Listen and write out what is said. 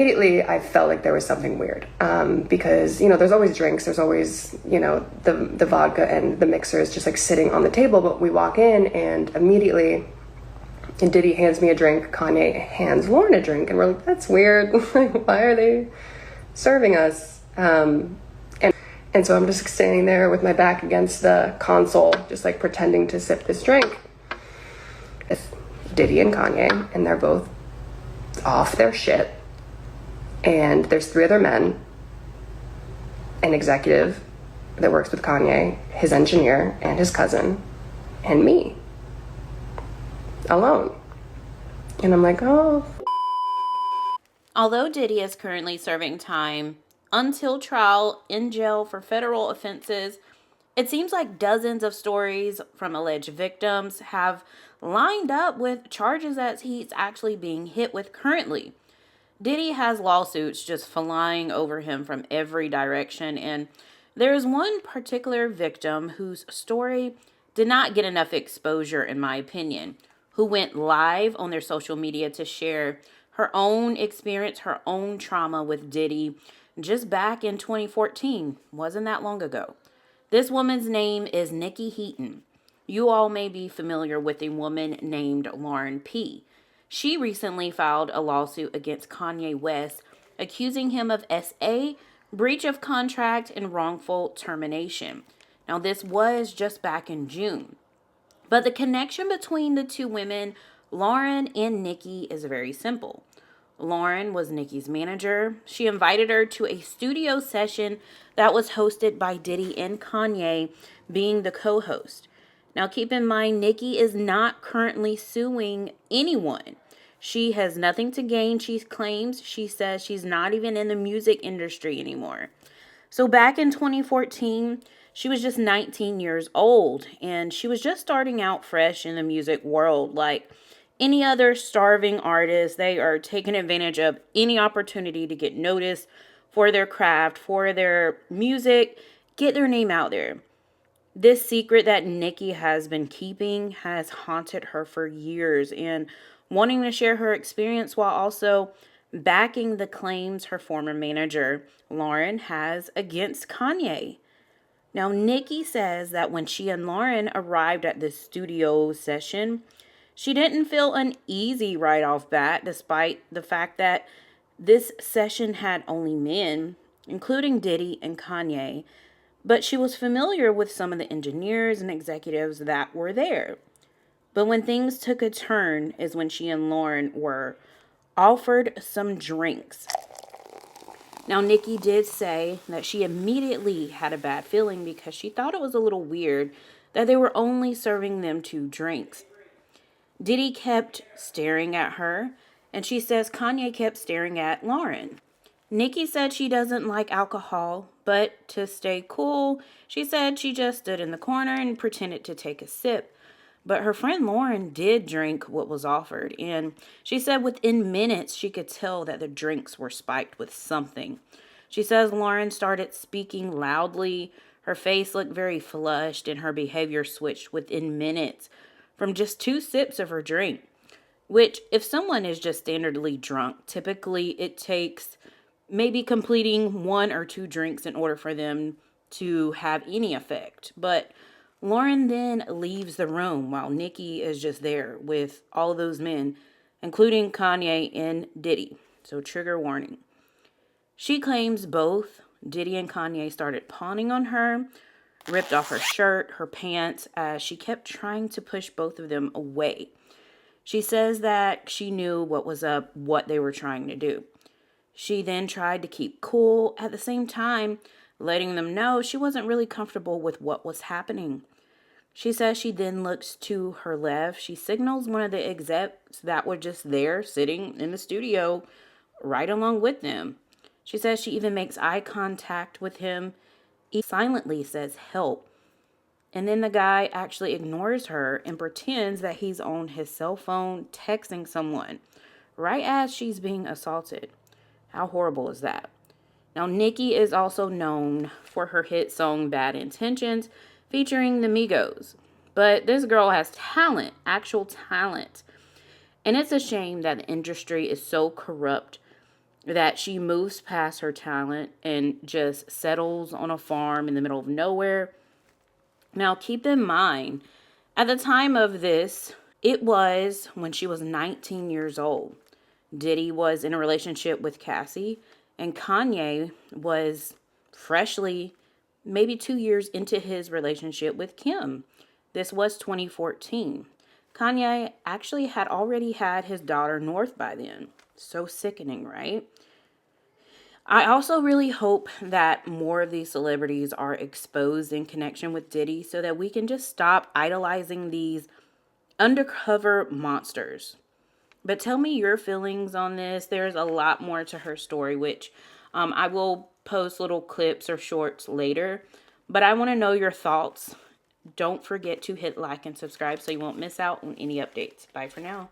Immediately I felt like there was something weird, because, there's always drinks, there's always, the vodka and the mixer is just like sitting on the table, but we walk in and immediately Diddy hands me a drink, Kanye hands Lauren a drink, and we're like, that's weird. Like, why are they serving us? And so I'm just standing there with my back against the console, just like pretending to sip this drink. It's Diddy and Kanye, and they're both off their shit. And there's 3 other men, an executive that works with Kanye, his engineer, and his cousin, and me, alone. And I'm like, oh. Although Diddy is currently serving time until trial in jail for federal offenses, it seems like dozens of stories from alleged victims have lined up with charges that he's actually being hit with currently. Diddy has lawsuits just flying over him from every direction, and there's one particular victim whose story did not get enough exposure, in my opinion, who went live on their social media to share her own experience, her own trauma with Diddy just back in 2014. Wasn't that long ago. This woman's name is Niykee Heaton. You all may be familiar with a woman named Lauren P. She recently filed a lawsuit against Kanye West, accusing him of SA, breach of contract, and wrongful termination. Now, this was just back in June. But the connection between the two women, Lauren and Niykee, is very simple. Lauren was Nicki's manager. She invited her to a studio session that was hosted by Diddy and Kanye, being the co-host. Now, keep in mind, Niykee is not currently suing anyone. She has nothing to gain, she claims. She says she's not even in the music industry anymore. So back in 2014, she was just 19 years old, and she was just starting out fresh in the music world. Like any other starving artist, they are taking advantage of any opportunity to get noticed for their craft, for their music, get their name out there. This secret that Niykee has been keeping has haunted her for years, and wanting to share her experience while also backing the claims her former manager, Lauren, has against Kanye. Now, Niykee says that when she and Lauren arrived at the studio session, she didn't feel uneasy right off bat, despite the fact that this session had only men, including Diddy and Kanye, but she was familiar with some of the engineers and executives that were there. But when things took a turn is when she and Lauren were offered some drinks. Now, Niykee did say that she immediately had a bad feeling because she thought it was a little weird that they were only serving them 2 drinks. Diddy kept staring at her, and she says Kanye kept staring at Lauren. Niykee said she doesn't like alcohol, but to stay cool, she said she just stood in the corner and pretended to take a sip. But her friend Lauren did drink what was offered, and she said within minutes she could tell that the drinks were spiked with something. She says Lauren started speaking loudly, her face looked very flushed, and her behavior switched within minutes from just 2 sips of her drink, which if someone is just standardly drunk, typically it takes maybe completing 1 or 2 drinks in order for them to have any effect. But Lauren then leaves the room while Niykee is just there with all of those men, including Kanye and Diddy. So trigger warning. She claims both Diddy and Kanye started pawning on her, ripped off her shirt, her pants, as she kept trying to push both of them away. She says that she knew what was up, what they were trying to do. She then tried to keep cool, at the same time letting them know she wasn't really comfortable with what was happening. She says she then looks to her left. She signals one of the execs that were just there sitting in the studio right along with them. She says she even makes eye contact with him. He silently says help. And then the guy actually ignores her and pretends that he's on his cell phone texting someone right as she's being assaulted. How horrible is that? Now, Niykee is also known for her hit song Bad Intentions, featuring the Migos. But this girl has talent, actual talent. And it's a shame that the industry is so corrupt that she moves past her talent and just settles on a farm in the middle of nowhere. Now, keep in mind, at the time of this, it was when she was 19 years old. Diddy was in a relationship with Cassie, and Kanye was freshly, maybe 2 years into his relationship with Kim. This was 2014. Kanye actually had already had his daughter North by then. So sickening, right? I also really hope that more of these celebrities are exposed in connection with Diddy so that we can just stop idolizing these undercover monsters. But tell me your feelings on this. There's a lot more to her story, which I will post little clips or shorts later. But I want to know your thoughts. Don't forget to hit like and subscribe so you won't miss out on any updates. Bye for now.